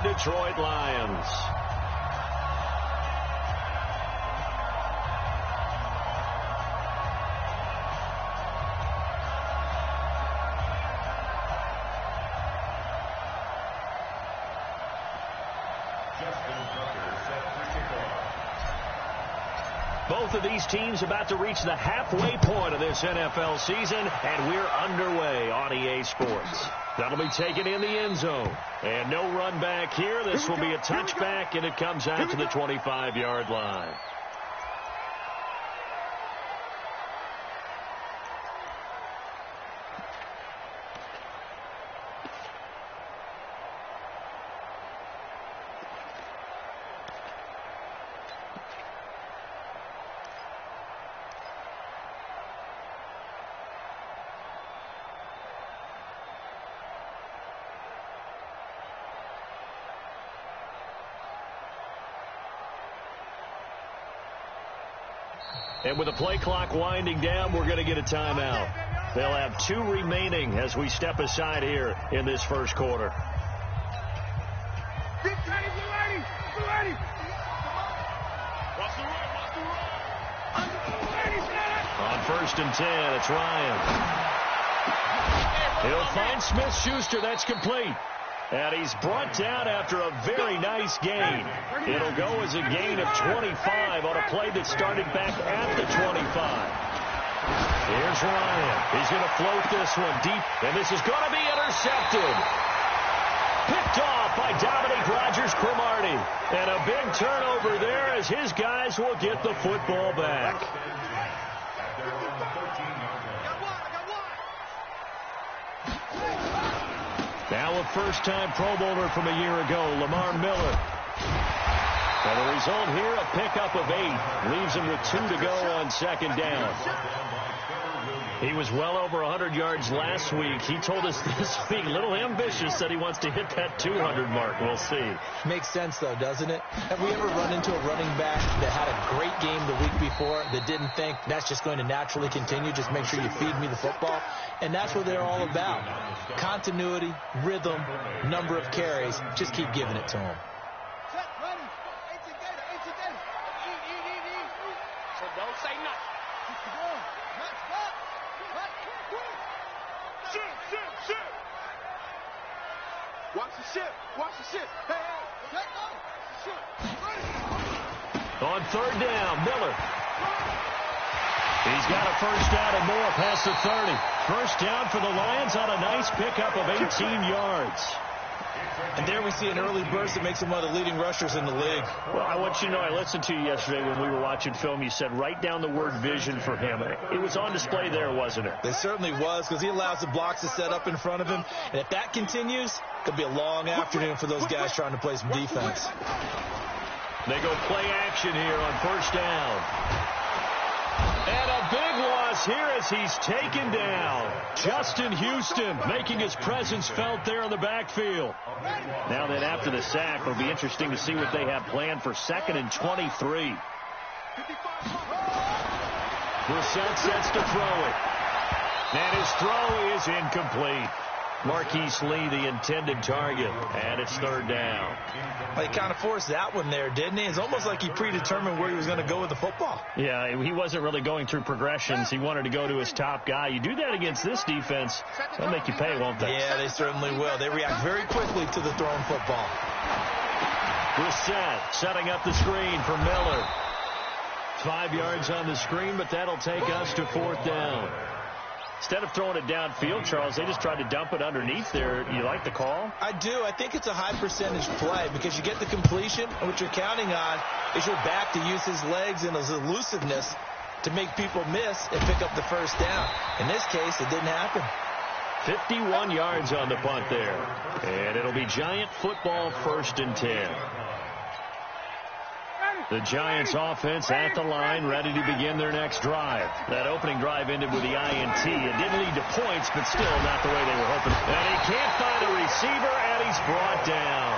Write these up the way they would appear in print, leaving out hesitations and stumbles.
Detroit Lions. Both of these teams about to reach the halfway point of this NFL season, and we're underway on EA Sports. That'll be taken in the end zone. And no run back here. This will be a touchback, and it comes out to the 25-yard line. And with the play clock winding down, we're going to get a timeout. They'll have 2 remaining as we step aside here in this first quarter. On 1st and 10, it's Ryan. He'll find Smith-Schuster. That's complete. And he's brought down after a very nice gain. It'll go as a gain of 25 on a play that started back at the 25. Here's Ryan. He's going to float this one deep, and this is going to be intercepted. Picked off by Dominique Rodgers-Cromartie. And a big turnover there as his guys will get the football back. Now a first-time Pro Bowler from a year ago, Lamar Miller. And the result here, a pickup of 8. Leaves him with 2 to go on 2nd down. He was well over 100 yards last week. He told us this week, a little ambitious, said he wants to hit that 200 mark. We'll see. Makes sense, though, doesn't it? Have we ever run into a running back that had a great game the week before that didn't think that's just going to naturally continue? Just make sure you feed me the football. And that's what they're all about. Continuity, rhythm, number of carries. Just keep giving it to them. So don't say nothing. Watch the ship. Watch the ship. Hey, hey, on 3rd down, Miller. He's got a first down and more past the 30. First down for the Lions on a nice pickup of 18 yards. And there we see an early burst that makes him one of the leading rushers in the league. Well, I want you to know, I listened to you yesterday when we were watching film. You said write down the word vision for him. It was on display there, wasn't it? It certainly was, because he allows the blocks to set up in front of him. And if that continues, it could be a long afternoon for those guys trying to play some defense. They go play action here on 1st down. And a big loss here as he's taken down. Justin Houston making his presence felt there in the backfield. Now then, after the sack, it'll be interesting to see what they have planned for 2nd and 23. Brissett sets to throw it. And his throw is incomplete. Marquise Lee, the intended target, and it's 3rd down. Well, he kind of forced that one there, didn't he? It's almost like he predetermined where he was going to go with the football. Yeah, he wasn't really going through progressions. He wanted to go to his top guy. You do that against this defense, they'll make you pay, won't they? Yeah, they certainly will. They react very quickly to the thrown football. Brissett setting up the screen for Miller. 5 yards on the screen, but that'll take us to 4th down. Instead of throwing it downfield, Charles, they just tried to dump it underneath there. You like the call? I do. I think it's a high-percentage play because you get the completion, and what you're counting on is your back to use his legs and his elusiveness to make people miss and pick up the first down. In this case, it didn't happen. 51 yards on the punt there. And it'll be Giant football, 1st and 10. The Giants offense at the line, ready to begin their next drive. That opening drive ended with the INT. It didn't lead to points, but still not the way they were hoping. And he can't find a receiver, and he's brought down.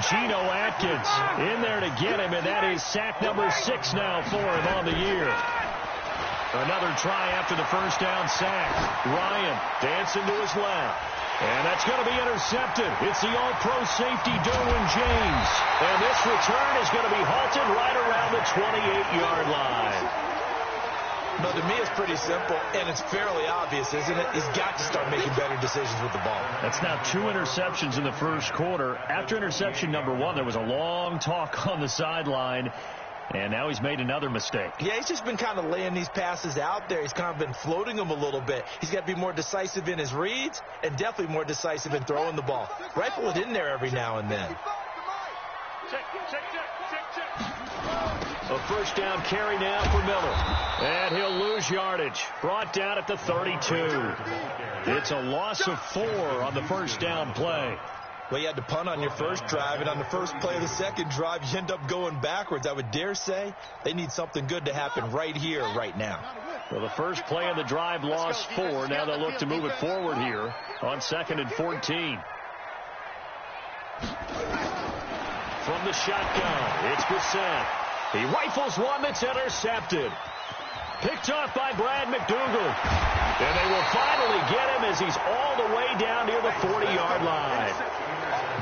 Geno Atkins in there to get him, and that is sack number 6 now for him on the year. Another try after the first down sack. Ryan dancing to his left. And that's going to be intercepted. It's the all-pro safety, Derwin James. And this return is going to be halted right around the 28-yard line. No, to me, it's pretty simple, and it's fairly obvious, isn't it? He's got to start making better decisions with the ball. That's now 2 interceptions in the first quarter. After interception number 1, there was a long talk on the sideline. And now he's made another mistake. Yeah, he's just been kind of laying these passes out there. He's kind of been floating them a little bit. He's got to be more decisive in his reads and definitely more decisive in throwing the ball. Rifle it in there every now and then. A first down carry now for Miller. And he'll lose yardage. Brought down at the 32. It's a loss of 4 on the first down play. Well, you had to punt on your first drive, and on the first play of the second drive, you end up going backwards. I would dare say they need something good to happen right here, right now. Well, the first play of the drive lost 4. Now they'll look to move it forward here on 2nd and 14. From the shotgun, it's Bissett. He rifles one that's intercepted. Picked off by Brad McDougal. And they will finally get him as he's all the way down near the 40-yard line.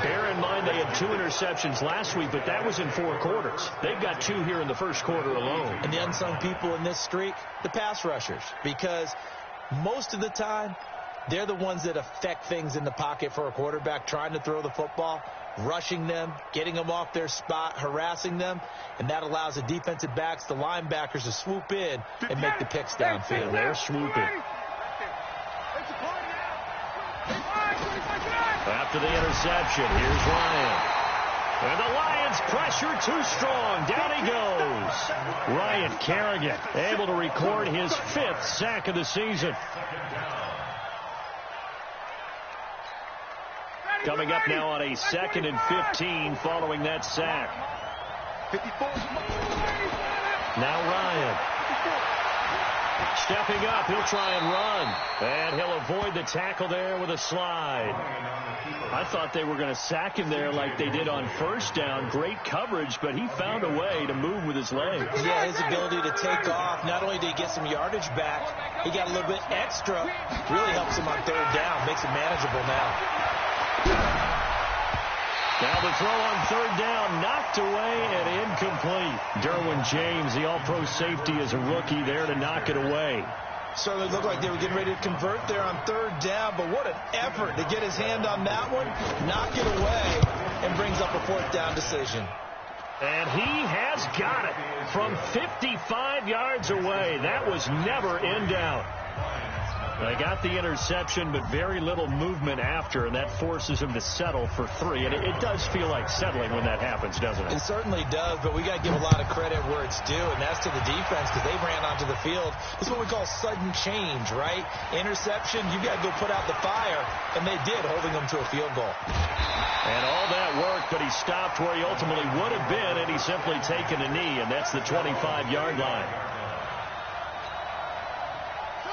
Bear in mind they had 2 interceptions last week, but that was in 4 quarters. They've got 2 here in the first quarter alone. And the unsung people in this streak, the pass rushers, because most of the time, they're the ones that affect things in the pocket for a quarterback trying to throw the football, rushing them, getting them off their spot, harassing them, and that allows the defensive backs, the linebackers to swoop in and make the picks downfield. They're swooping. After the interception, here's Ryan. And the Lions pressure too strong. Down he goes. Ryan Kerrigan able to record his 5th sack of the season. Coming up now on a 2nd and 15 following that sack. Now Ryan. Stepping up, he'll try and run. And he'll avoid the tackle there with a slide. I thought they were going to sack him there like they did on first down. Great coverage, but he found a way to move with his legs. Yeah, his ability to take off. Not only did he get some yardage back, he got a little bit extra. Really helps him on 3rd down. Makes it manageable now. Now the throw on 3rd down, knocked away and incomplete. Derwin James, the all-pro safety, is a rookie there to knock it away. Certainly looked like they were getting ready to convert there on 3rd down, but what an effort to get his hand on that one, knock it away, and brings up a 4th down decision. And he has got it from 55 yards away. That was never in doubt. They got the interception, but very little movement after, and that forces him to settle for 3. And it does feel like settling when that happens, doesn't it? It certainly does, but we got to give a lot of credit where it's due, and that's to the defense because they ran onto the field. This is what we call sudden change, right? Interception, you got to go put out the fire, and they did, holding them to a field goal. And all that work, but he stopped where he ultimately would have been, and he's simply taken a knee, and that's the 25-yard line.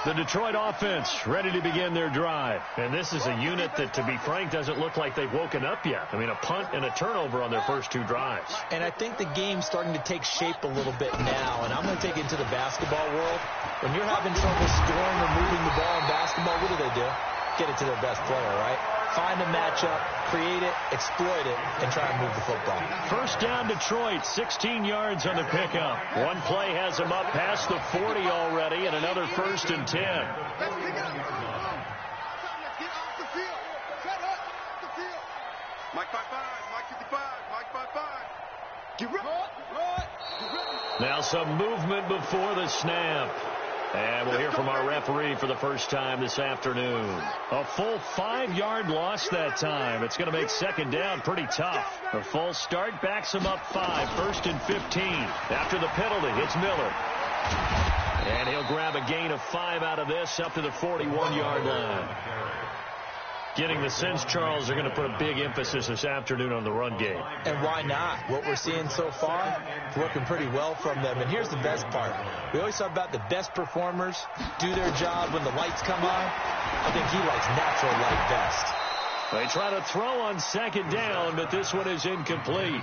The Detroit offense ready to begin their drive. And this is a unit that, to be frank, doesn't look like they've woken up yet. I mean, a punt and a turnover on their first 2 drives. And I think the game's starting to take shape a little bit now. And I'm going to take it into the basketball world. When you're having trouble scoring or moving the ball in basketball, what do? Get it to their best player, right? Find a matchup, create it, exploit it, and try and move the football. First down Detroit, 16 yards on the pickup. One play has them up past the 40 already, and another 1st and 10. Mike 5-5, Mike 55, Mike 5-5. Get right. Now some movement before the snap. And we'll hear from our referee for the first time this afternoon. A full 5-yard loss that time. It's going to make 2nd down pretty tough. A false start backs him up 5, 1st and 15. After the penalty, it's Miller. And he'll grab a gain of 5 out of this up to the 41-yard line. Getting the sense, Charles, they're going to put a big emphasis this afternoon on the run game. And why not? What we're seeing so far, working pretty well from them. And here's the best part. We always talk about the best performers do their job when the lights come on. I think he likes natural light best. They try to throw on second down, but this one is incomplete.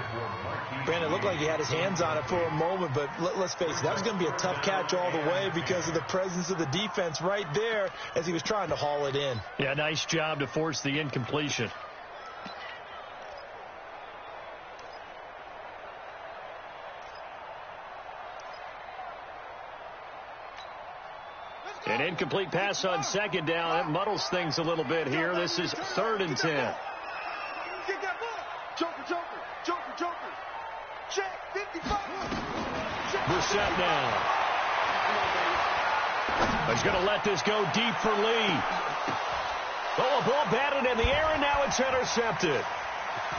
Brandon, it looked like he had his hands on it for a moment, but let's face it, that was going to be a tough catch all the way because of the presence of the defense right there as he was trying to haul it in. Yeah, nice job to force the incompletion. An incomplete pass on second down. It muddles things a little bit here. This is 3rd and 10. Get that ball. Joker. Check. 55. Brissett now. He's going to let this go deep for Lee. Oh, a ball batted in the air, and now it's intercepted.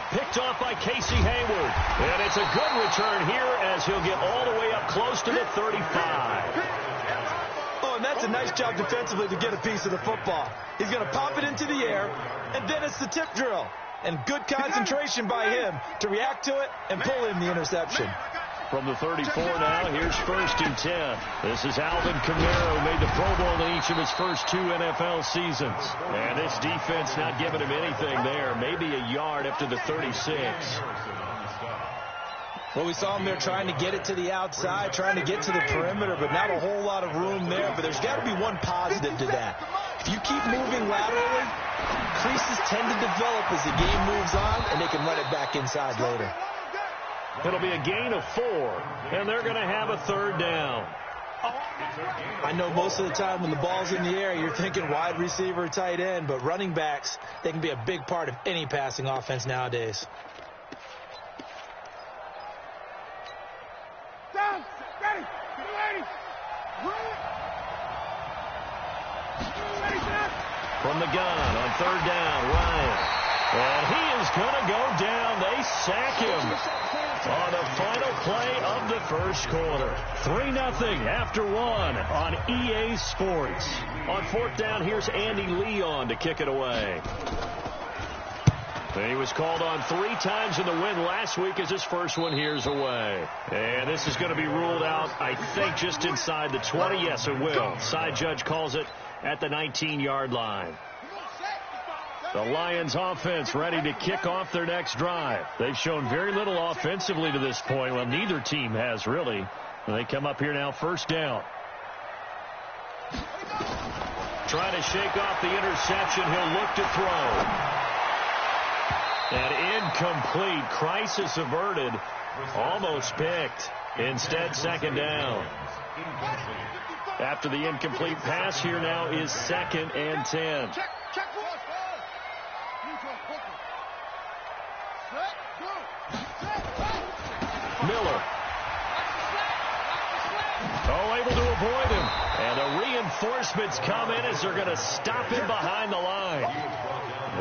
Picked off by Casey Hayward. And it's a good return here as he'll get all the way up close to the 35. And that's a nice job defensively to get a piece of the football. He's going to pop it into the air, and then it's the tip drill. And good concentration by him to react to it and pull in the interception. From the 34 now, here's 1st and 10. This is Alvin Kamara, who made the Pro Bowl in each of his first 2 NFL seasons. And this defense not giving him anything there. Maybe a yard up to the 36. Well, we saw him there trying to get it to the outside, trying to get to the perimeter, but not a whole lot of room there. But there's got to be one positive to that. If you keep moving laterally, creases tend to develop as the game moves on, and they can run it back inside later. It'll be a gain of 4, and they're going to have a 3rd down. I know most of the time when the ball's in the air, you're thinking wide receiver, tight end, but running backs, they can be a big part of any passing offense nowadays. From the gun on 3rd down, Ryan. And he is going to go down. They sack him on the final play of the first quarter. 3-0 after 1 on EA Sports. On 4th down, here's Andy Leon to kick it away. He was called on 3 times in the win last week as his first one here's away. And this is going to be ruled out, I think, just inside the 20. Yes, it will. Side judge calls it at the 19-yard line. The Lions offense ready to kick off their next drive. They've shown very little offensively to this point. Well, neither team has really. And they come up here now, 1st down. Trying to shake off the interception. He'll look to throw. And incomplete. Crisis averted. Almost picked. Instead, 2nd down. After the incomplete pass, here now is 2nd and 10. Miller. Oh, able to avoid him. And the reinforcements come in as they're going to stop him behind the line.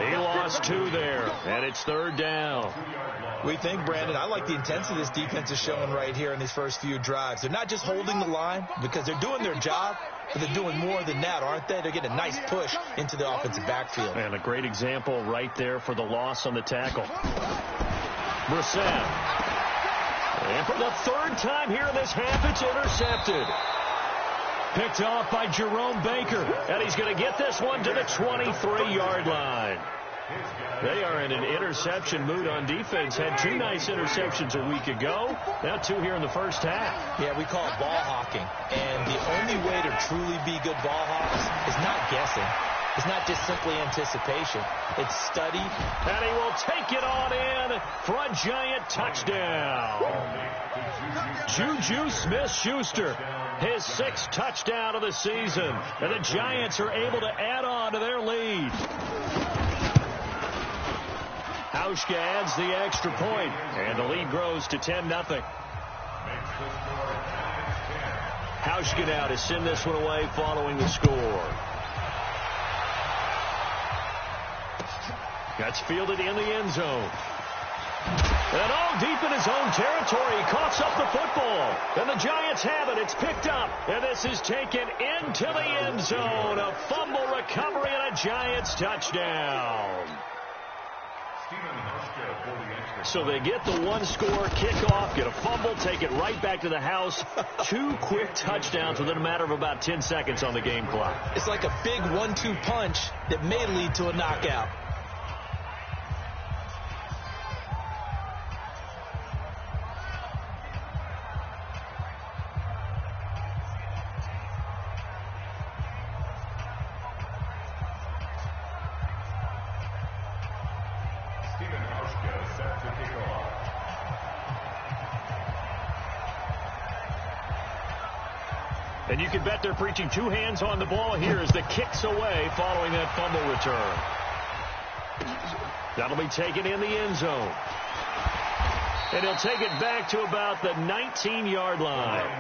He lost 2 there, and it's 3rd down. We think, Brandon, I like the intensity this defense is showing right here in these first few drives. They're not just holding the line because they're doing their job, but they're doing more than that, aren't they? They're getting a nice push into the offensive backfield. And a great example right there for the loss on the tackle. Brissett. And for the 3rd time here in this half, it's intercepted. Picked off by Jerome Baker. And he's going to get this one to the 23-yard line. They are in an interception mood on defense. Had 2 nice interceptions a week ago. Now 2 here in the first half. Yeah, we call it ball hawking. And the only way to truly be good ball hawks is not guessing. It's not just simply anticipation. It's study. And he will take it on in for a giant touchdown. Juju Smith-Schuster, his 6th touchdown of the season. And the Giants are able to add on to their lead. Hauschka adds the extra point, and the lead grows to 10-0. Hauschka now to send this one away following the score. That's fielded in the end zone. And deep in his own territory, he coughs up the football. And the Giants have it. It's picked up. And this is taken into the end zone. A fumble recovery and a Giants touchdown. So they get the 1-score kickoff, get a fumble, take it right back to the house. 2 quick touchdowns within a matter of about 10 seconds on the game clock. It's like a big 1-2 punch that may lead to a knockout. And you can bet they're preaching two hands on the ball here as the kick's away following that fumble return. That'll be taken in the end zone. And he'll take it back to about the 19-yard line.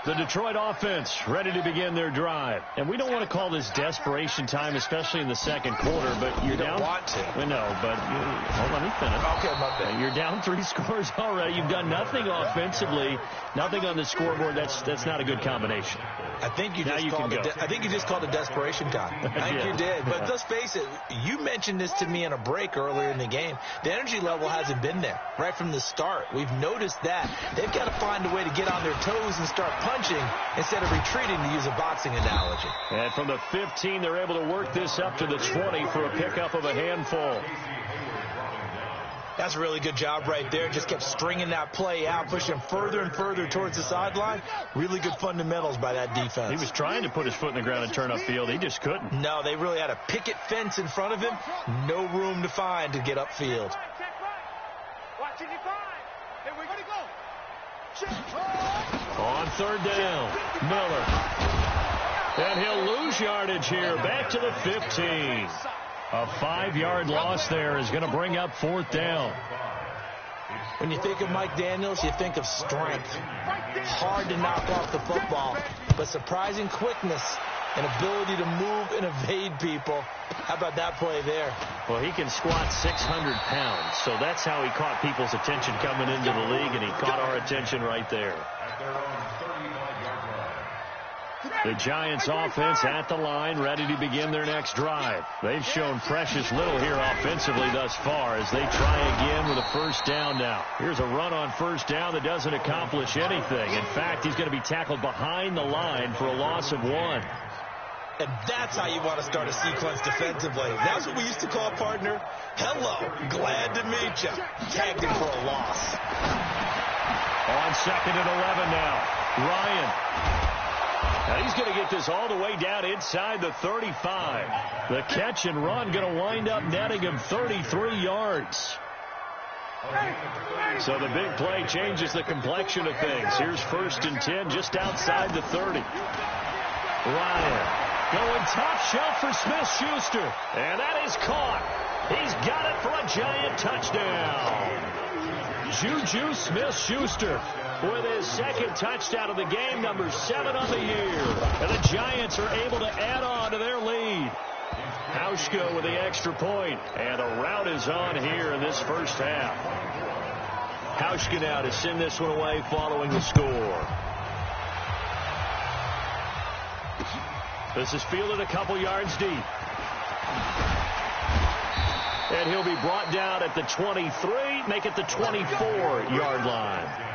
The Detroit offense ready to begin their drive. And we don't want to call this desperation time, especially in the second quarter, but you're down. You don't want to. Well, no, but hold on, let me finish. Okay, my bad. You're down 3 scores already. You've done nothing offensively, nothing on the scoreboard. That's not a good combination. I think you just called it desperation time. I think you did. But let's face it, you mentioned this to me in a break earlier in the game. The energy level hasn't been there right from the start. We've noticed that. They've got to find a way to get on their toes and start punching instead of retreating, to use a boxing analogy. And from the 15, they're able to work this up to the 20 for a pickup of a handful. That's a really good job right there. Just kept stringing that play out, pushing further and further towards the sideline. Really good fundamentals by that defense. He was trying to put his foot in the ground and turn upfield. He just couldn't. No, they really had a picket fence in front of him. No room to find to get upfield. On third down, Miller. And he'll lose yardage here, back to the 15. A 5-yard loss there is going to bring up fourth down. When you think of Mike Daniels, you think of strength. Hard to knock off the football, but surprising quickness and ability to move and evade people. How about that play there? Well, he can squat 600 pounds, so that's how he caught people's attention coming into the league, and he caught our attention right there. The Giants offense at the line, ready to begin their next drive. They've shown precious little here offensively thus far as they try again with a first down now. Here's a run on first down that doesn't accomplish anything. In fact, he's going to be tackled behind the line for a loss of 1. And that's how you want to start a sequence defensively. That's what we used to call, partner, hello, glad to meet you. Tagged him for a loss. On second and 11 now, Ryan. Now he's going to get this all the way down inside the 35. The catch and run going to wind up netting him 33 yards. So the big play changes the complexion of things. Here's first and 10 just outside the 30. Ryan going top shelf for Smith-Schuster. And that is caught. He's got it for a Giant touchdown. Juju Smith-Schuster with his second touchdown of the game, number 7 on the year. And the Giants are able to add on to their lead. Hauschka with the extra point. And the rout is on here in this first half. Hauschka now to send this one away following the score. This is fielded a couple yards deep. And he'll be brought down at the 23, make it the 24-yard line.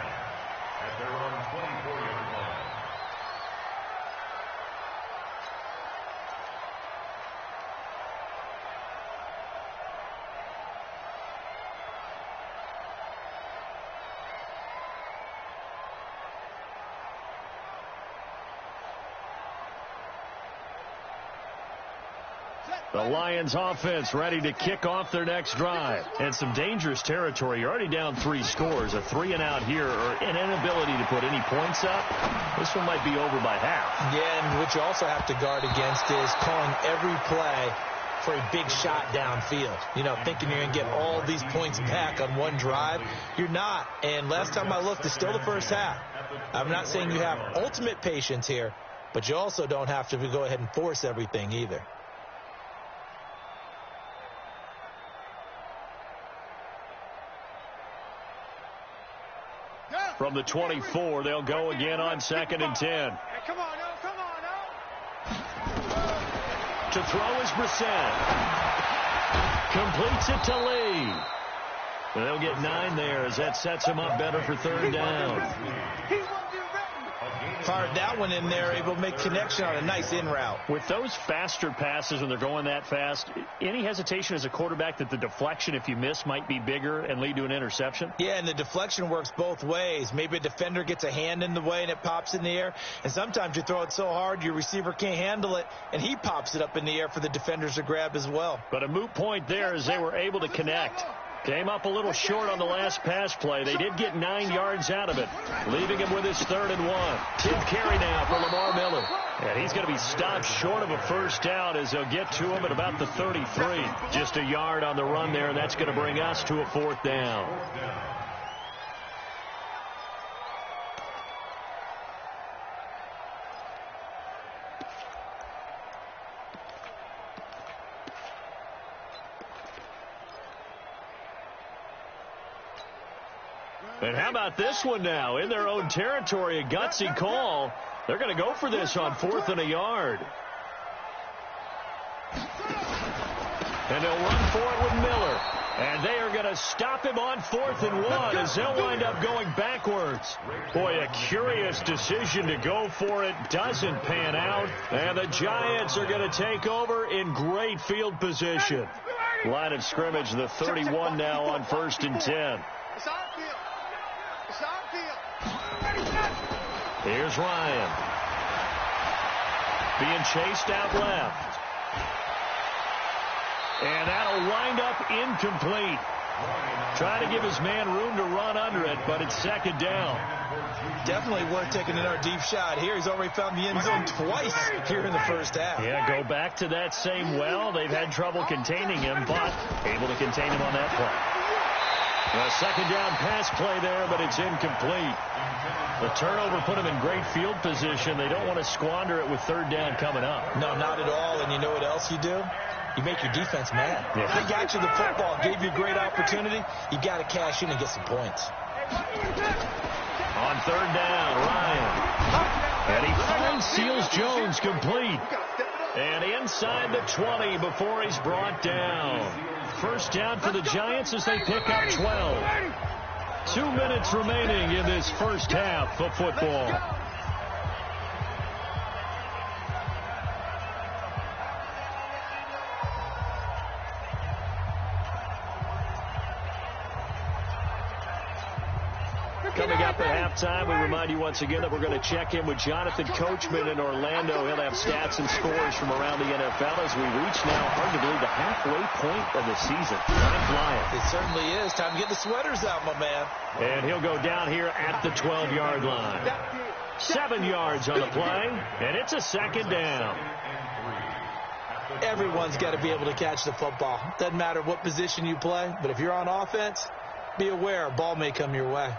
The Lions offense ready to kick off their next drive. And some dangerous territory. You're already down 3 scores. A 3-and-out here or an inability to put any points up. This one might be over by half. Yeah, and what you also have to guard against is calling every play for a big shot downfield. You know, thinking you're going to get all these points back on one drive. You're not. And last time I looked, it's still the first half. I'm not saying you have ultimate patience here, but you also don't have to go ahead and force everything either. From the 24, they'll go again on second and 10. Hey, come on now. To throw is Brissett. Completes it to Lee. They'll get 9 there as that sets him up better for third down. He won't be ready. Fired that one in there, able to make connection on a nice in route. With those faster passes when they're going that fast, any hesitation as a quarterback that the deflection, if you miss, might be bigger and lead to an interception? Yeah, and the deflection works both ways. Maybe a defender gets a hand in the way and it pops in the air, and sometimes you throw it so hard your receiver can't handle it, and he pops it up in the air for the defenders to grab as well. But a moot point there as they were able to connect. Came up a little short on the last pass play. They did get 9 yards out of it, leaving him with his 3rd and 1. 10th carry now for Lamar Miller. And he's going to be stopped short of a first down as they'll get to him at about the 33. Just a yard on the run there, and that's going to bring us to a 4th down. And how about this one now? In their own territory, a gutsy call. They're going to go for this on 4th and a yard. And they'll run for it with Miller. And they are going to stop him on 4th and 1 as they'll wind up going backwards. Boy, a curious decision to go for it. Doesn't pan out. And the Giants are going to take over in great field position. Line of scrimmage, the 31 now on 1st and 10. Here's Ryan. Being chased out left. And that'll wind up incomplete. Trying to give his man room to run under it, but it's 2nd down. Definitely worth taking another deep shot here. He's already found the end zone twice here in the first half. Yeah, go back to that same well. They've had trouble containing him, but able to contain him on that play. A 2nd down pass play there, but it's incomplete. The turnover put them in great field position. They don't want to squander it with 3rd down coming up. No, not at all. And you know what else you do? You make your defense mad. Yeah. If they got you the football, gave you a great opportunity, you got to cash in and get some points. On 3rd down, Ryan. And he finds Seals-Jones complete. And inside the 20 before he's brought down. First down for the Giants as they pick up 12. 2 minutes remaining in this first half of football. Coming up at halftime, we remind you once again that we're going to check in with Jonathan Coachman in Orlando. He'll have stats and scores from around the NFL as we reach now, hard to believe, the halfway point of the season. Time flying. It certainly is. Time to get the sweaters out, my man. And he'll go down here at the 12-yard line. 7 yards on the play, and it's a 2nd down. Everyone's got to be able to catch the football. Doesn't matter what position you play, but if you're on offense, be aware a ball may come your way.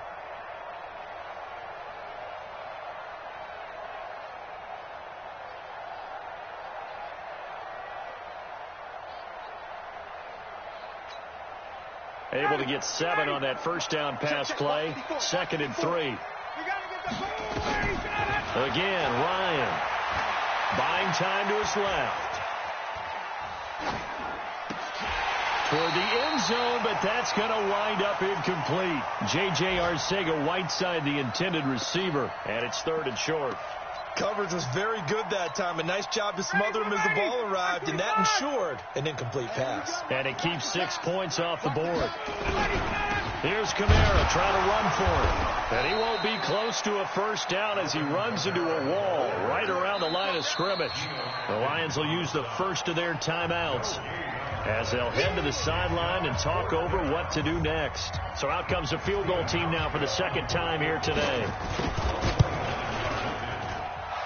Able to get 7 on that first down pass play. 2nd and 3. Again, Ryan. Buying time to his left. Toward the end zone, but that's going to wind up incomplete. J.J. Arcega-Whiteside, the intended receiver, and it's 3rd and short. Coverage was very good that time. A nice job to smother him as the ball arrived, and that ensured an incomplete pass. And it keeps 6 points off the board. Here's Kamara trying to run for it. And he won't be close to a first down as he runs into a wall right around the line of scrimmage. The Lions will use the first of their timeouts as they'll head to the sideline and talk over what to do next. So out comes the field goal team now for the 2nd time here today.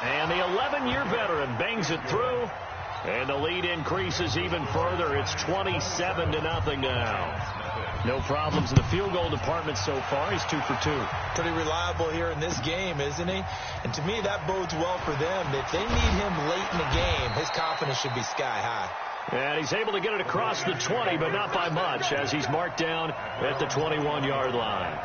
And the 11-year veteran bangs it through, and the lead increases even further. It's 27-0 now. No problems in the field goal department so far. He's 2 for 2. Pretty reliable here in this game, isn't he? And to me, that bodes well for them. If they need him late in the game, his confidence should be sky high. And he's able to get it across the 20, but not by much, as he's marked down at the 21-yard line.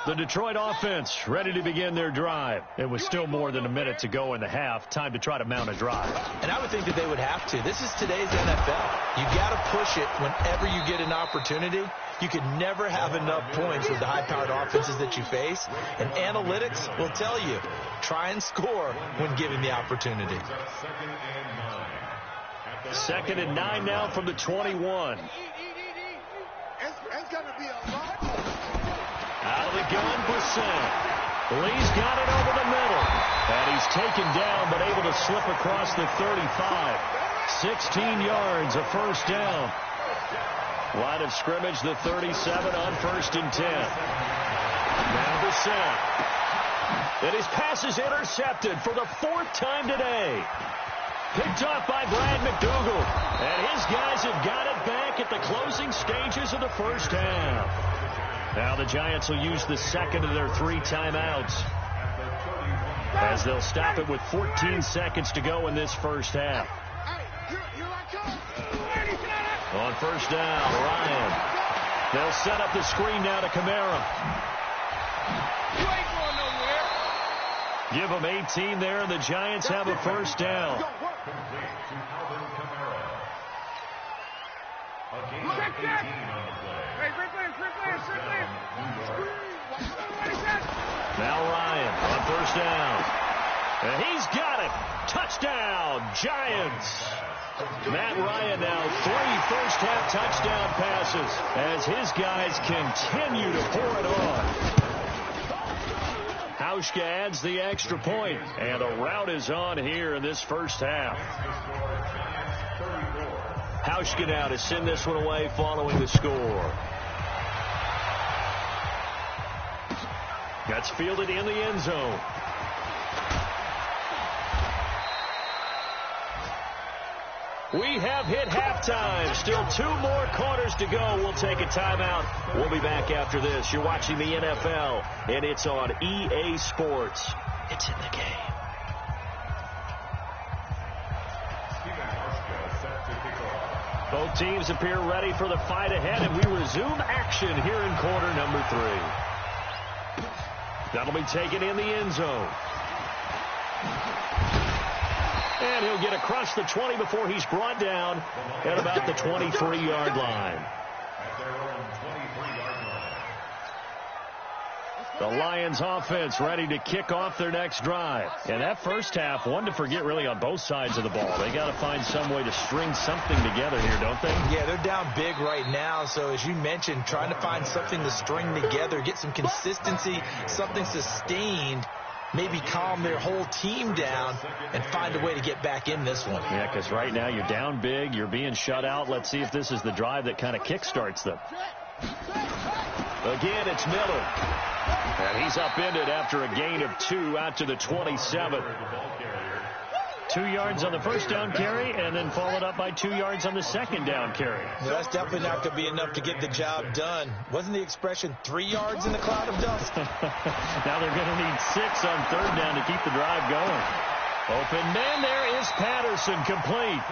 The Detroit offense ready to begin their drive. It was still more than a minute to go in the half. Time to try to mount a drive. And I would think that they would have to. This is today's NFL. You got to push it whenever you get an opportunity. You can never have enough points with the high-powered offenses that you face. And analytics will tell you, try and score when given the opportunity. 2nd and 9 now from the 21. It's going to be a lot. Out of the gun, Brissett. Lee's got it over the middle. And he's taken down, but able to slip across the 35. 16 yards, a first down. Line of scrimmage, the 37 on 1st and 10. Now Brissett. And his pass is intercepted for the 4th time today. Picked off by Brad McDougal. And his guys have got it back at the closing stages of the first half. Now the Giants will use the second of their 3 timeouts, as they'll stop it with 14 seconds to go in this first half. On first down, Ryan. They'll set up the screen now to Kamara. Give them 18 there, and the Giants have a first down. Now Ryan on first down. And he's got it. Touchdown, Giants. Matt Ryan now 3 first-half touchdown passes as his guys continue to pour it on. Hauschka adds the extra point, and a rout is on here in this first half. Hauschka now to send this one away following the score. That's fielded in the end zone. We have hit halftime. Still 2 more quarters to go. We'll take a timeout. We'll be back after this. You're watching the NFL, and it's on EA Sports. It's in the game. Both teams appear ready for the fight ahead, and we resume action here in quarter number 3. That'll be taken in the end zone. And he'll get across the 20 before he's brought down at about the 23-yard line. The Lions offense ready to kick off their next drive. And that first half, one to forget really on both sides of the ball. They got to find some way to string something together here, don't they? Yeah, they're down big right now. So as you mentioned, trying to find something to string together, get some consistency, something sustained, maybe calm their whole team down and find a way to get back in this one. Yeah, because right now you're down big, you're being shut out. Let's see if this is the drive that kind of kickstarts them. Again, it's Miller. And he's upended after a gain of 2 out to the 27. 2 yards on the first down carry, and then followed up by 2 yards on the second down carry. Well, that's definitely not going to be enough to get the job done. Wasn't the expression 3 yards in the cloud of dust? Now they're going to need 6 on third down to keep the drive going. Open man there is Patterson, complete.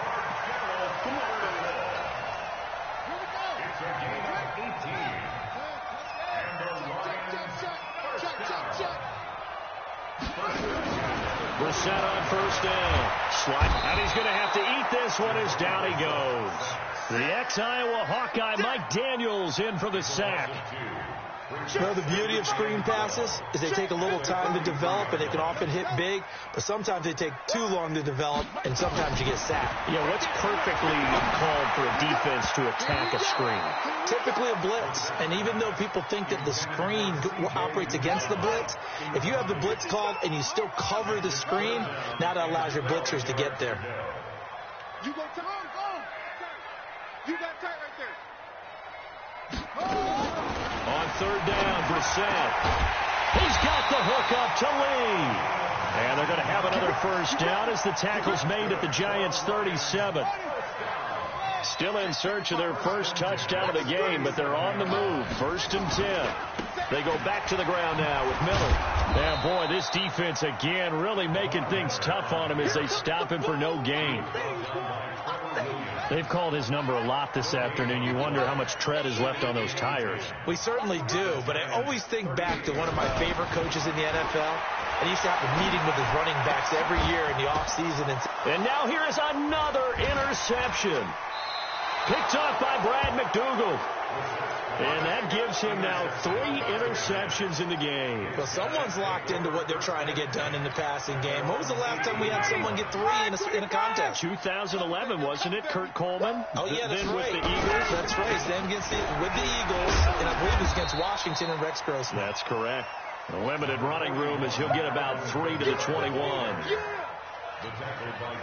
Brissett on first down. Slide, and he's going to have to eat this one as down he goes. The ex-Iowa Hawkeye Mike Daniels in for the sack. Well, the beauty of screen passes is they take a little time to develop, and they can often hit big, but sometimes they take too long to develop, and sometimes you get sacked. Yeah, what's perfectly called for a defense to attack a screen? Typically a blitz, and even though people think that the screen operates against the blitz, if you have the blitz called and you still cover the screen, now that allows your blitzers to get there. You go tight. You got tight right there. On third down, Brissett. He's got the hook up to Lee. And they're going to have another first down as the tackle's made at the Giants' 37. Still in search of their first touchdown of the game, but they're on the move. 1st and 10. They go back to the ground now with Miller. Yeah, boy, this defense again really making things tough on him as they stop him for no gain. They've called his number a lot this afternoon. You wonder how much tread is left on those tires. We certainly do, but I always think back to one of my favorite coaches in the NFL. And he used to have a meeting with his running backs every year in the offseason. And now here is another interception. Picked off by Brad McDougal. And that gives him now 3 interceptions in the game. Well, someone's locked into what they're trying to get done in the passing game. When was the last time we had someone get 3 in a contest? 2011, wasn't it, Kurt Coleman? Oh, yeah, that's then right. With the Eagles? That's right. Then with the Eagles, and I believe it was against Washington and Rex Grossman. That's correct. A limited running room as he'll get about 3 to the 21.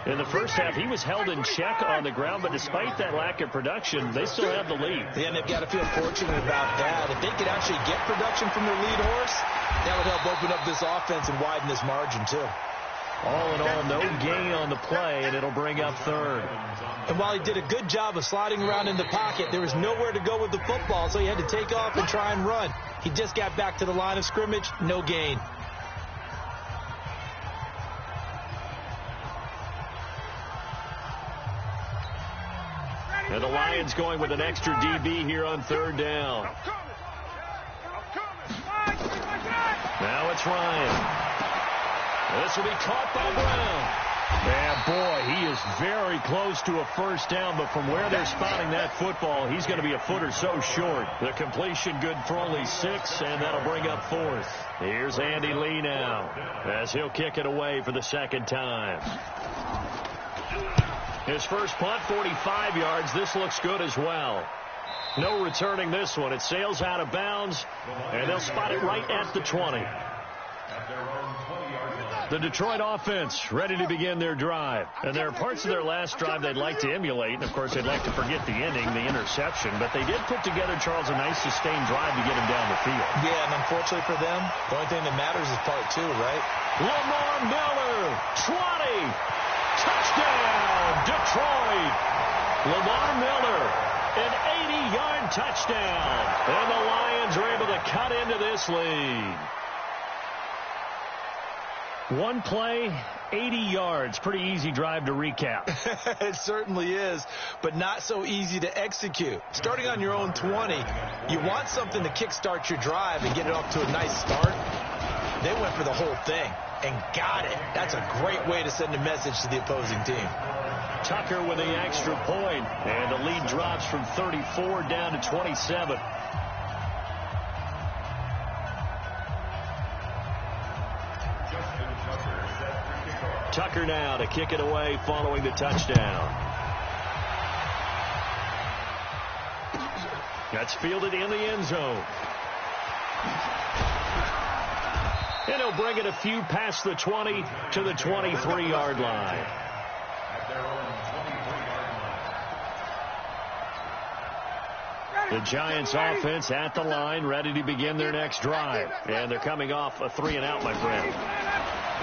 In the first half, he was held in check on the ground, but despite that lack of production, they still have the lead. Yeah, and they've got to feel fortunate about that. If they could actually get production from their lead horse, that would help open up this offense and widen this margin, too. All in all, no gain on the play, and it'll bring up 3rd. And while he did a good job of sliding around in the pocket, there was nowhere to go with the football, so he had to take off and try and run. He just got back to the line of scrimmage, no gain. And the Lions going with an extra DB here on 3rd down. Now it's Ryan. This will be caught by Brown. And boy, he is very close to a first down, but from where they're spotting that football, he's going to be a foot or so short. The completion good for only 6, and that'll bring up 4th. Here's Andy Lee now, as he'll kick it away for the 2nd time. His first punt, 45 yards. This looks good as well. No returning this one. It sails out of bounds, and they'll spot it right at the 20. The Detroit offense ready to begin their drive. And there are parts of their last drive they'd like to emulate. And, of course, they'd like to forget the ending, the interception. But they did put together, Charles, a nice sustained drive to get him down the field. Yeah, and unfortunately for them, the only thing that matters is part 2, right? Lamar Miller, 20. Touchdown, Detroit. Lamar Miller, an 80-yard touchdown. And the Lions are able to cut into this lead. One play, 80 yards. Pretty easy drive to recap. It certainly is, but not so easy to execute. Starting on your own 20, you want something to kickstart your drive and get it off to a nice start. They went for the whole thing and got it. That's a great way to send a message to the opposing team. Tucker with the extra point, and the lead drops from 34 down to 27. Tucker now to kick it away following the touchdown. That's fielded in the end zone. And he'll bring it a few past the 20 to the 23-yard line. The Giants offense at the line, ready to begin their next drive. And they're coming off a 3-and-out, my friend.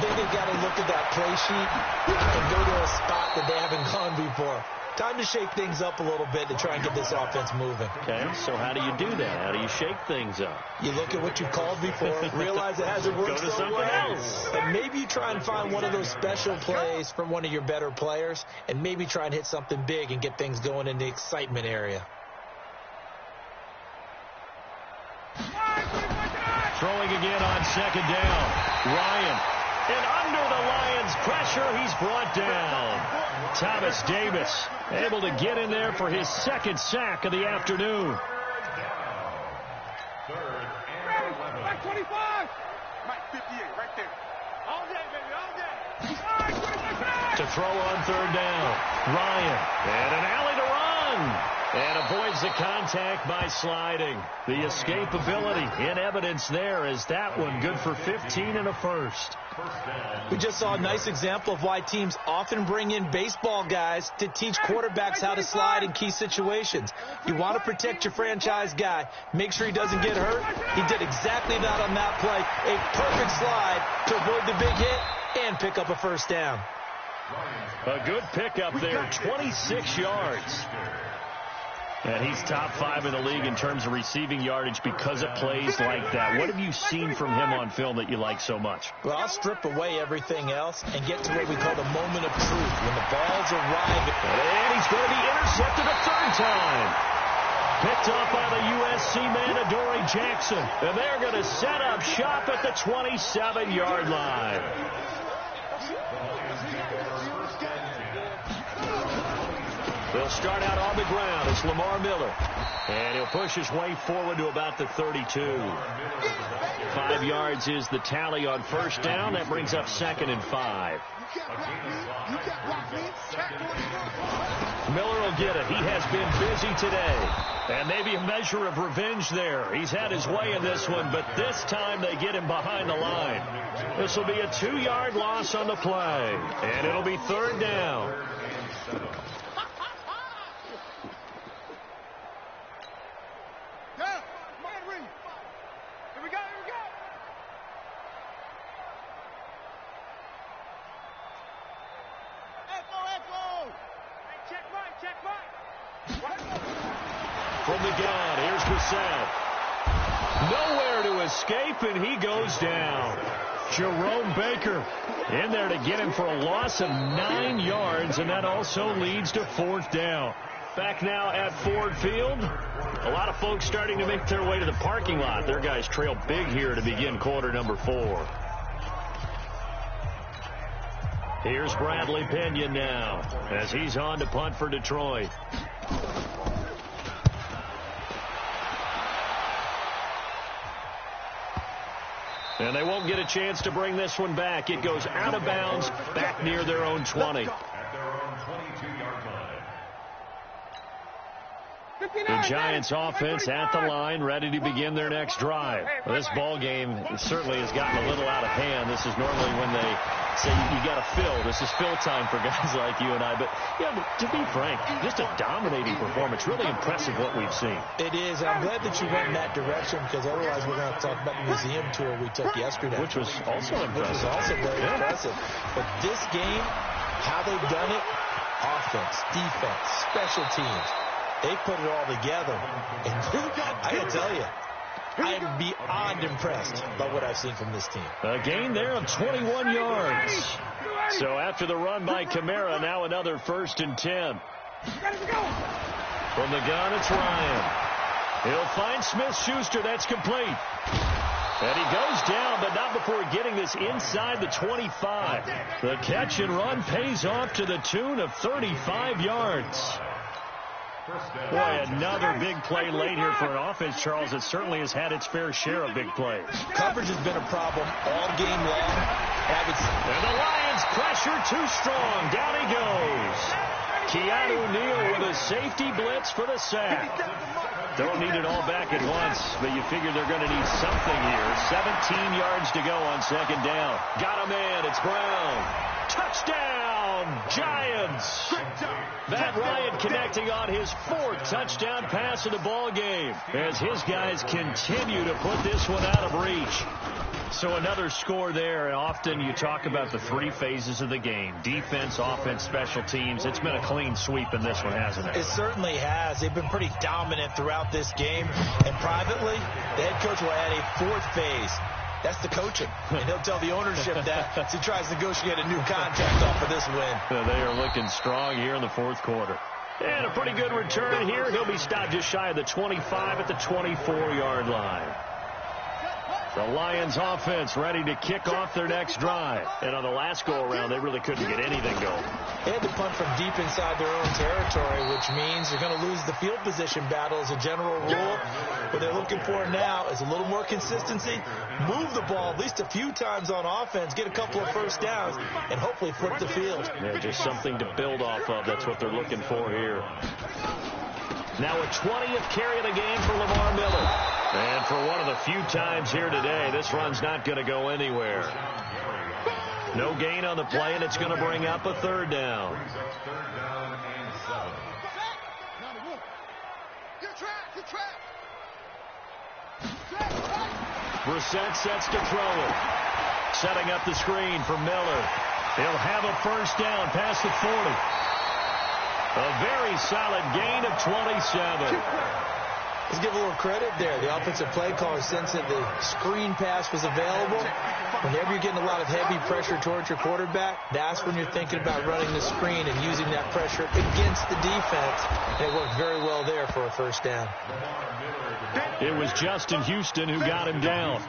Then they've got to look at that play sheet and go to a spot that they haven't gone before. Time to shake things up a little bit to try and get this offense moving. Okay, so how do you do that? How do you shake things up? You look at what you called before, realize it hasn't worked Go to so something well. else. And maybe you try and find one of those special plays from one of your better players, and maybe try and hit something big and get things going in the excitement area. Throwing again on 2nd down. Ryan. And under the Lions' pressure, he's brought down. Thomas Davis able to get in there for his 2nd sack of the afternoon. Mike 25. Mike 58, right there. All day, baby, all day. To throw on 3rd down. Ryan. And an alley to run. And avoids the contact by sliding. The escapability in evidence there is that one good for 15 and a first. We just saw a nice example of why teams often bring in baseball guys to teach quarterbacks how to slide in key situations. You want to protect your franchise guy. Make sure he doesn't get hurt. He did exactly that on that play. A perfect slide to avoid the big hit and pick up a first down. A good pickup there, 26 yards. And he's top 5 in the league in terms of receiving yardage because it plays like that. What have you seen from him on film that you like so much? Well, I'll strip away everything else and get to what we call the moment of truth, when the ball's arriving. And he's going to be intercepted a third time. Picked up by the USC man, Adoree Jackson. And they're going to set up shop at the 27-yard line. They'll start out on the ground. It's Lamar Miller. And he'll push his way forward to about the 32. 5 yards is the tally on first down. That brings up 2nd and 5. Miller will get it. He has been busy today. And maybe a measure of revenge there. He's had his way in this one, but this time they get him behind the line. This will be a 2-yard loss on the play. And it'll be 3rd down. From the gun, here's Brissett. Nowhere to escape, and he goes down. Jerome Baker in there to get him for a loss of 9 yards, and that also leads to 4th down. Back now at Ford Field. A lot of folks starting to make their way to the parking lot. Their guys trail big here to begin quarter number 4. Here's Bradley Pena now as he's on to punt for Detroit. And they won't get a chance to bring this one back. It goes out of bounds back near their own 20. The Giants offense at the line, ready to begin their next drive. Well, this ball game certainly has gotten a little out of hand. This is normally when they say you got to fill. This is fill time for guys like you and I. But, yeah, to be frank, just a dominating performance. Really impressive what we've seen. It is. I'm glad that you went in that direction, because otherwise we're going to talk about the museum tour we took yesterday. Which was also impressive. Which was also very impressive. But this game, how they've done it, offense, defense, special teams, they put it all together. And I got to tell you, I am beyond impressed by what I've seen from this team. A gain there of 21 yards. So after the run by Kamara, now another 1st and 10. From the gun, it's Ryan. He'll find Smith-Schuster. That's complete. And he goes down, but not before getting this inside the 25. The catch and run pays off to the tune of 35 yards. Boy, another big play late here for an offense, Charles, that certainly has had its fair share of big plays. Coverage has been a problem all game long. And the Lions pressure too strong. Down he goes. Keanu Neal with a safety blitz for the sack. Don't need it all back at once, but you figure they're going to need something here. 17 yards to go on 2nd down. Got a man. It's Brown. Touchdown, Giants. Matt Ryan connecting on his 4th touchdown pass of the ball game as his guys continue to put this one out of reach. So another score there, and often you talk about the 3 phases of the game: defense, offense, special teams. It's been a clean sweep in this one, hasn't it? It certainly has. They've been pretty dominant throughout this game. And privately, the head coach will add a 4th phase. That's the coaching. And he'll tell the ownership that as he tries to negotiate a new contract off of this win. They are looking strong here in the 4th quarter. And a pretty good return here. He'll be stopped just shy of the 25 at the 24-yard line. The Lions offense ready to kick off their next drive. And on the last go-around, they really couldn't get anything going. They had to punt from deep inside their own territory, which means they're going to lose the field position battle as a general rule. What they're looking for now is a little more consistency, move the ball at least a few times on offense, get a couple of 1st downs, and hopefully flip the field. Yeah, just something to build off of. That's what they're looking for here. Now a 20th carry of the game for Lamar Miller. And for one of the few times here today, this run's not going to go anywhere. No gain on the play, and it's going to bring up a 3rd down. Brissett sets to throw it. Setting up the screen for Miller. He'll have a 1st down past the 40. A very solid gain of 27. Let's give a little credit there. The offensive play caller sensed that the screen pass was available. Whenever you're getting a lot of heavy pressure towards your quarterback, that's when you're thinking about running the screen and using that pressure against the defense. And it worked very well there for a first down. It was Justin Houston who got him down.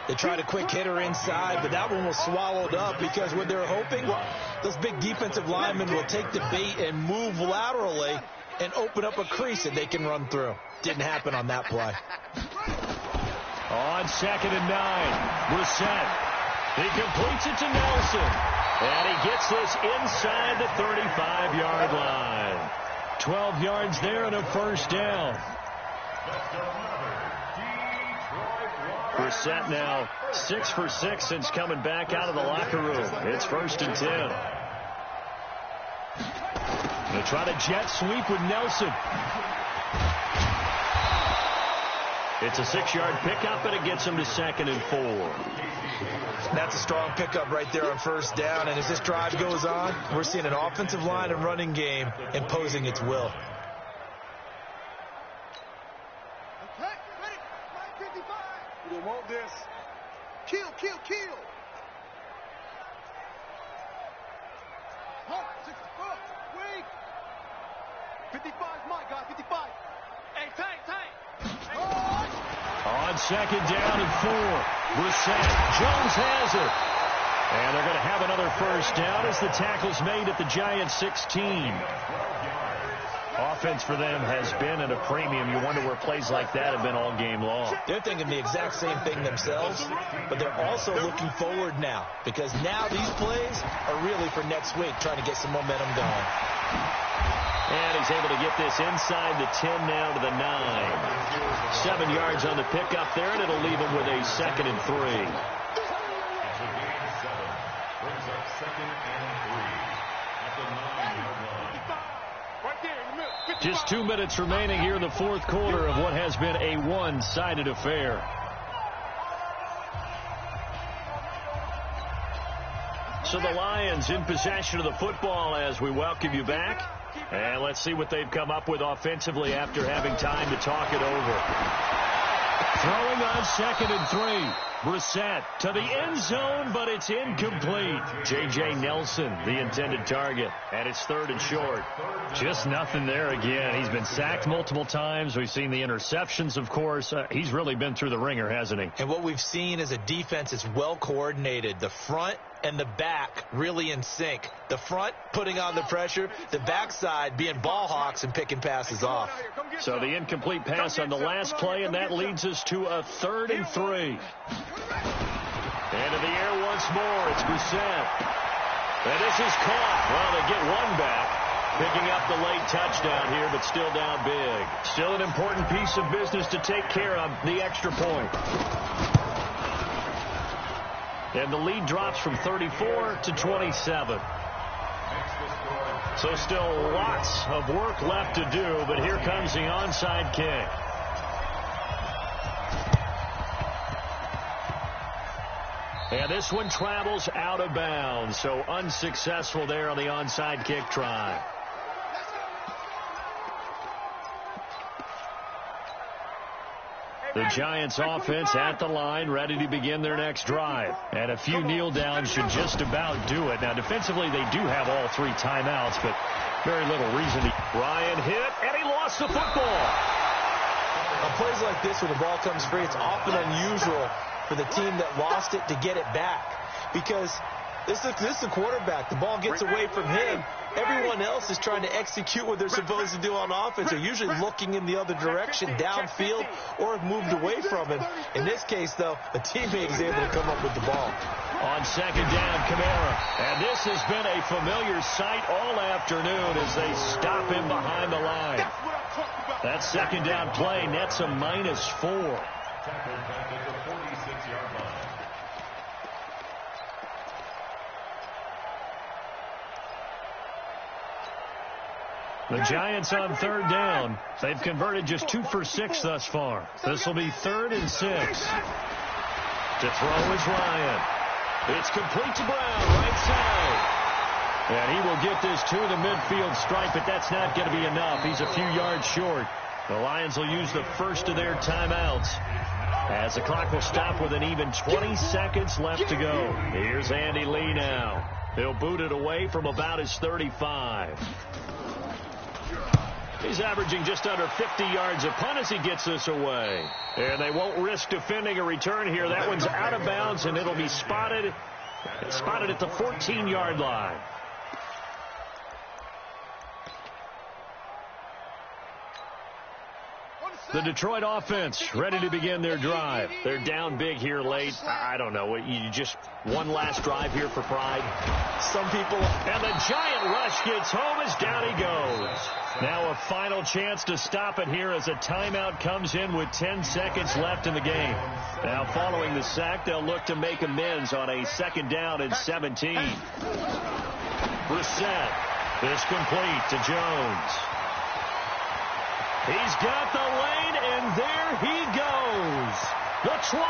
They tried a quick hitter inside, but that one was swallowed up because what they're hoping, those big defensive linemen will take the bait and move laterally and open up a crease that they can run through. Didn't happen on that play. On 2nd and 9, Brissett. He completes it to Nelson. And he gets this inside the 35-yard line. 12 yards there and a first down. Brissett now 6 for 6 since coming back out of the locker room. It's 1st and 10. They try to jet sweep with Nelson. It's a 6-yard pickup, and it gets him to 2nd and 4. That's a strong pickup right there on first down. And as this drive goes on, we're seeing an offensive line and running game imposing its will. Okay, ready. 55. You don't want this. Kill, kill, kill. 64. Wait. 55 is my guy. 55. Hey, tank. On 2nd down and 4, Brissett. Jones has it. And they're going to have another first down as the tackle's made at the Giants' 16. Offense for them has been at a premium. You wonder where plays like that have been all game long. They're thinking the exact same thing themselves, but they're also looking forward now because now these plays are really for next week, trying to get some momentum going. And he's able to get this inside the 10 now to the 9. 7 yards on the pickup there, and it'll leave him with a 2nd and 3. Just 2 minutes remaining here in the 4th quarter of what has been a one-sided affair. So the Lions in possession of the football as we welcome you back. And let's see what they've come up with offensively after having time to talk it over. Throwing on 2nd and 3. Brissett to the end zone, but it's incomplete. J.J. Nelson, the intended target, and it's 3rd and short. Just nothing there again. He's been sacked multiple times. We've seen the interceptions, of course. He's really been through the ringer, hasn't he? And what we've seen is a defense that's well coordinated. The front and the back really in sync. The front putting on the pressure, the backside being ball hawks and picking passes off. So the incomplete pass on the last play, and that leads us to a 3rd and 3. Into the air once more. It's Brissett. And this is caught. Well, they get one back. Picking up the late touchdown here, but still down big. Still an important piece of business to take care of, the extra point. And the lead drops from 34 to 27. So still lots of work left to do, but here comes the onside kick. And this one travels out of bounds, so unsuccessful there on the onside kick try. The Giants offense at the line, ready to begin their next drive. And a few kneel downs should just about do it. Now, defensively, they do have all 3 timeouts, but very little reason to. Ryan hit, and he lost the football. On plays like this where the ball comes free, it's often unusual for the team that lost it to get it back. Because this is the quarterback. The ball gets away from him. Everyone else is trying to execute what they're supposed to do on offense. They're usually looking in the other direction, downfield, or have moved away from him. In this case, though, a teammate is able to come up with the ball. On 2nd down, Kamara. And this has been a familiar sight all afternoon as they stop him behind the line. That 2nd down play nets a -4. The Giants on 3rd down. They've converted just 2 for 6 thus far. This will be 3rd and 6. To throw is Ryan. It's complete to Brown, right side. And he will get this to the midfield stripe, but that's not going to be enough. He's a few yards short. The Lions will use the first of their timeouts as the clock will stop with an even 20 seconds left to go. Here's Andy Lee now. He'll boot it away from about his 35. He's averaging just under 50 yards a punt as he gets this away. And they won't risk defending a return here. That one's out of bounds, and it'll be spotted at the 14-yard line. The Detroit offense ready to begin their drive. They're down big here late. I don't know. You just one last drive here for pride. Some people. And the giant rush gets home as down he goes. Now a final chance to stop it here as a timeout comes in with 10 seconds left in the game. Now following the sack, they'll look to make amends on a 2nd down and 17. Brissett is complete to Jones. He's got the lane, and there he goes. The 20,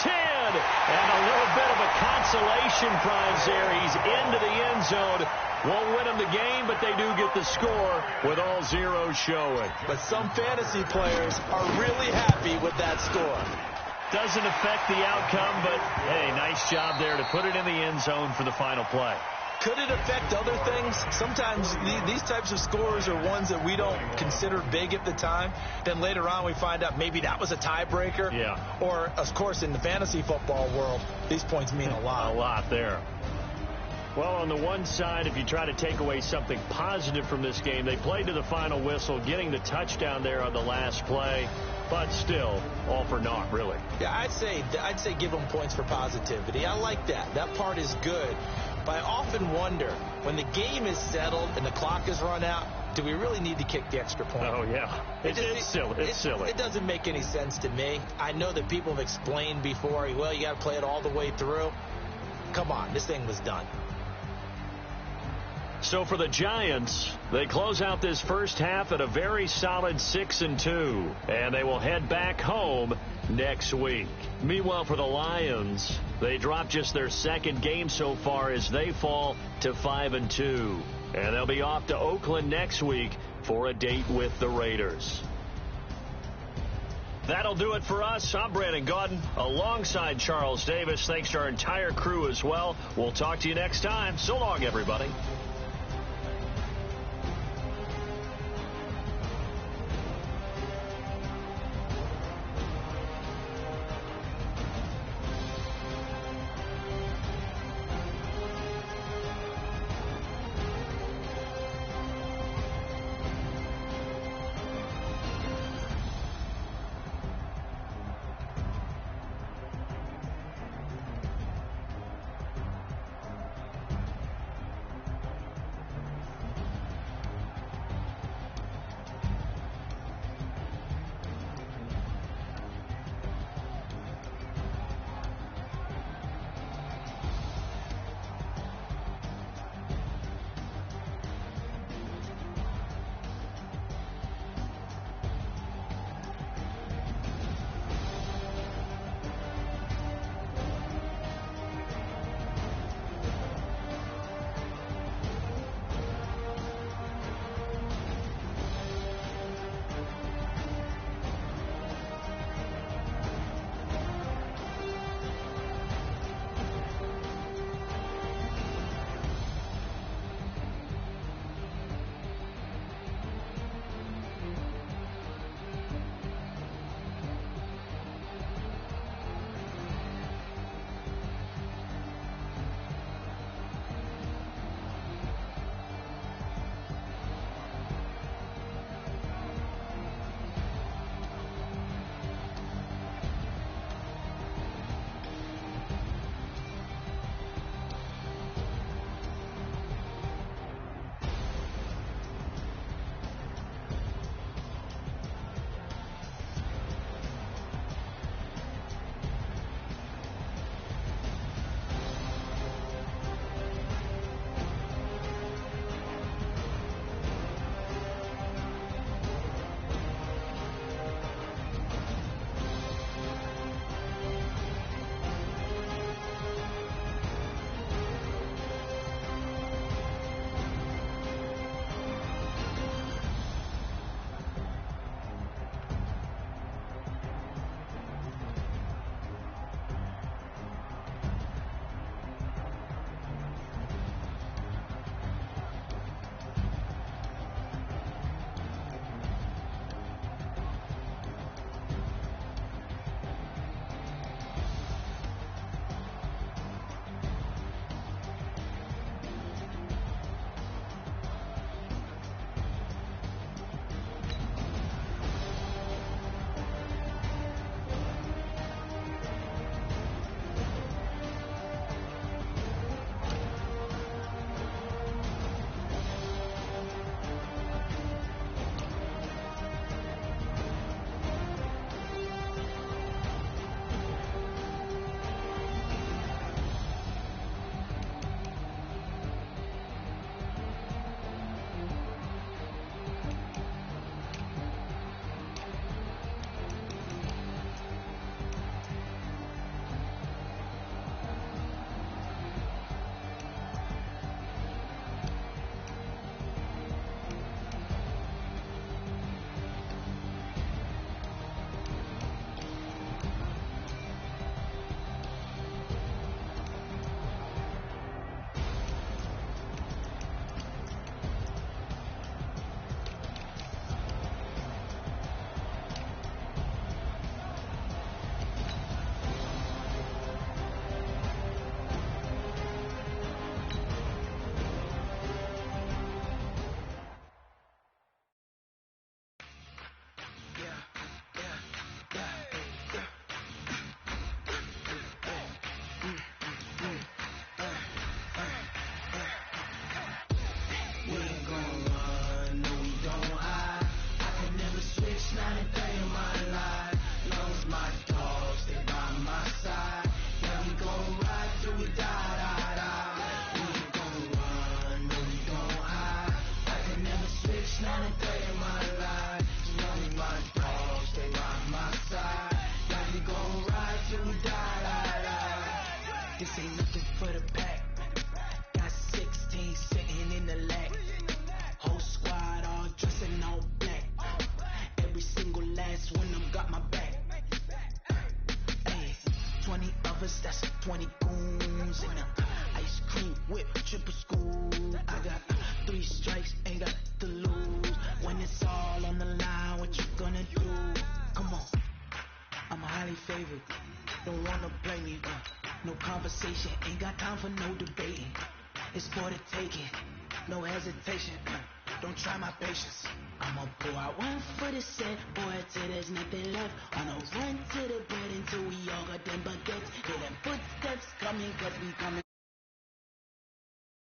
10, and a little bit of a consolation prize there. He's into the end zone. Won't win them the game, but they do get the score with all zeros showing. But some fantasy players are really happy with that score. Doesn't affect the outcome, but, hey, nice job there to put it in the end zone for the final play. Could it affect other things? Sometimes these types of scores are ones that we don't consider big at the time. Then later on we find out maybe that was a tiebreaker. Yeah. Or, of course, in the fantasy football world, these points mean a lot. A lot there. Well, on the one side, if you try to take away something positive from this game, they played to the final whistle, getting the touchdown there on the last play. But still, all for naught, really. Yeah, I'd say give them points for positivity. I like that. That part is good. But I often wonder, when the game is settled and the clock is run out, do we really need to kick the extra point? Oh, yeah. It's silly. It's silly. It doesn't make any sense to me. I know that people have explained before, well, you got to play it all the way through. Come on, this thing was done. So for the Giants, they close out this first half at a very solid 6-2, and they will head back home next week. Meanwhile, for the Lions, they drop just their 2nd game so far as they fall to 5-2, and they'll be off to Oakland next week for a date with the Raiders. That'll do it for us. I'm Brandon Gaudin alongside Charles Davis. Thanks to our entire crew as well. We'll talk to you next time. So long, everybody. 20 goons in a ice cream whip, triple school. I got 3 strikes, ain't got to lose. When it's all on the line, what you gonna do? Come on, I'm highly favored. Don't wanna play me, no conversation, ain't got time for no debating. It's for the taking, no hesitation. Don't try my patience. I'ma pull out one for the set, boy, till there's nothing left. On a run to the bread until we all got them baguettes. Hear them footsteps coming, cause we coming.